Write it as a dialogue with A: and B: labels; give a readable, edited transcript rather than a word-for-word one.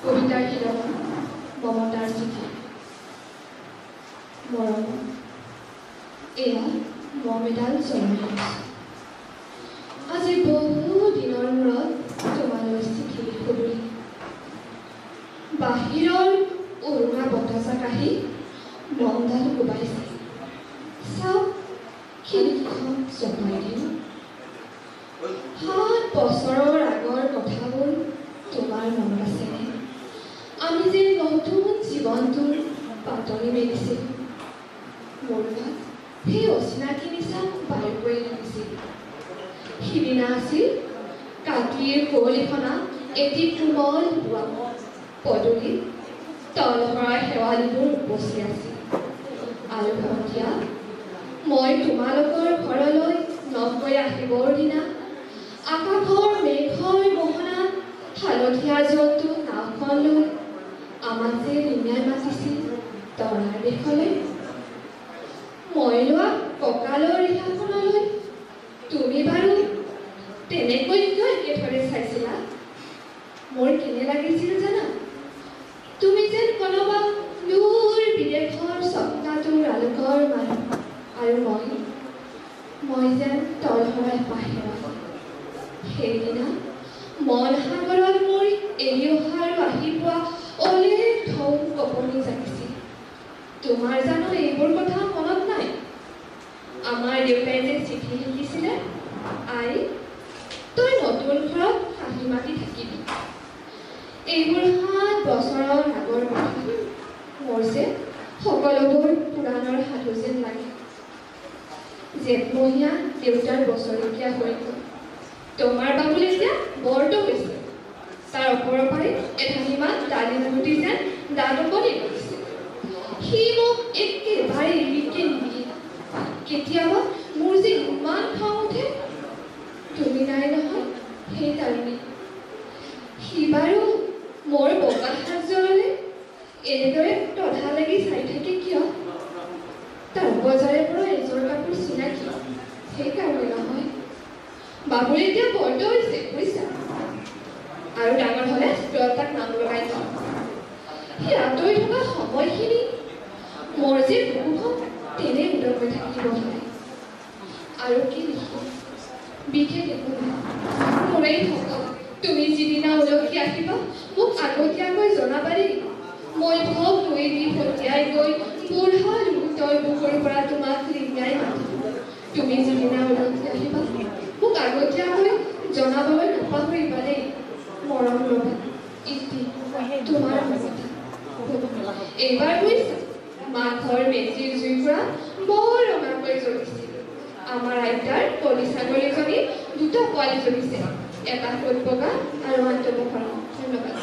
A: কবিতাৰ শিৰনা মমতাৰ চিঠি। মৰম, এয়া মম এডাল জন্ম আজি বহু দিনৰ মূৰত তোমালৈ চিঠি লিখিবলৈ। বাহিৰৰ উৰুঙা বতাহজাক আহি মনডাল কোবাইছে। চাওক খিৰিকীখন জপাই দিওঁ। 7 বছৰৰ আগৰ কথাবোৰ তোমাৰ মনত আছেনে? আমি যে নতুন জীৱনটোৰ পাতনি মেলিছিলোঁ। মোৰ গাত সেই অচিনাকি নিচা বাৰুকৈ লাগিছিল। সিদিনা আছিল কাতিৰ কুঁৱলীখনা এটি কোমল বোৱা পদূলিত তলসৰাই শেৱালিবোৰ উপচি আছিল। আৰু সন্ধিয়া মই তোমালোকৰ ঘৰলৈ নগৈ আহিবৰ দিনা আকাশৰ মেঘৰ মোহনাত হালধীয়া জন্তু নাওখন লৈ আমাক যে ৰিঙাই মাতিছিল তৰাৰ দেশলৈ। মই লোৱা কঁকালৰ ৰিহাখনলৈ তুমি বাৰু তেনেকৈ কিয় একেথৰে চাইছিলা? মোৰ কেনে লাগিছিল জানা? তুমি যেন কোনোবা দূৰ বিদেশৰ স্বপ্নাতুৰ আলোকৰ মানুহ, আৰু মই যেন তলসৰাই বাহিৰত। সেইদিনা মন সাগৰত মোৰ এৰি অহা আৰু আহি পোৱা অলেখ ঢৌ কঁপনি জাগিছিল। তোমাৰ জানো এইবোৰ কথা মনত নাই? আমাৰ দেউতাই যে চিঠি লিখিছিলে, আই তই নতুন ঘৰত হাঁহি মাতি থাকিবি। এইবোৰ 7 বছৰৰ আগৰ কথা। মোৰ যে সকলোবোৰ পুৰাণৰ সাধু যেন লাগে। জেঠমহীয়া দেউতাৰ বছৰেকীয়া হৈ গ'ল। তোমাৰ বাবুল এতিয়া বৰটো হৈছে। তাৰ ওপৰৰ পাৰি এঠানিমান দালি মুঠি যেন দাঁত ওপনি কৰিছে। সি মোক একেবাৰে এৰিকে নিদিয়ে। কেতিয়াবা মোৰ যে ইমান খং উঠে। তুমি নাই নহয় সেই কাৰণে। সি বাৰু মোৰ বগা সাজযোৰলৈ এনেদৰে তধা লাগি চাই থাকে কিয়? তাৰ বজাৰে পৰা এযোৰ কাপোৰ চিনাকি, সেইকাৰণে নহয়। বাবুৰ এতিয়া বৰটো হৈছে বুজিছা। আৰু ডাঙৰ হ'লে তাক নাম লগাই থওঁ। সি আঁতৰি থকা সময়খিনি মোৰ যে বুকুখন তেনে উদৰ হৈ থাকিব হয়। আৰু কি লিখিম? বিশেষ একো নাই। মোৰেই থাকক। তুমি যিদিনা উলকি আহিবা মোক আগতীয়াকৈ জনাবা দেই। মই ভোগ ধুই দি ভটিয়াই গৈ বুঢ়া লুকুতৰ বুকুৰ পৰা তোমাক ৰিঙাই মাতিম। তুমি যিদিনা উলকি আহিবা মোক আগতীয়াকৈ জনাবলৈ নাপাহৰিবা দেই। মৰম ৰবা ইতি তোমাৰ এইবাৰ বুজিছা, মাঘৰ মেজিৰ জুইকুৰা বৰ ৰঙাকৈ জ্বলিছিল। আমাৰ আইতাৰ কলি ছাগলীজনী 2টা পোৱালি জগিছে, এটা ফুট বগা আৰু আনটো বগা। ধন্যবাদ।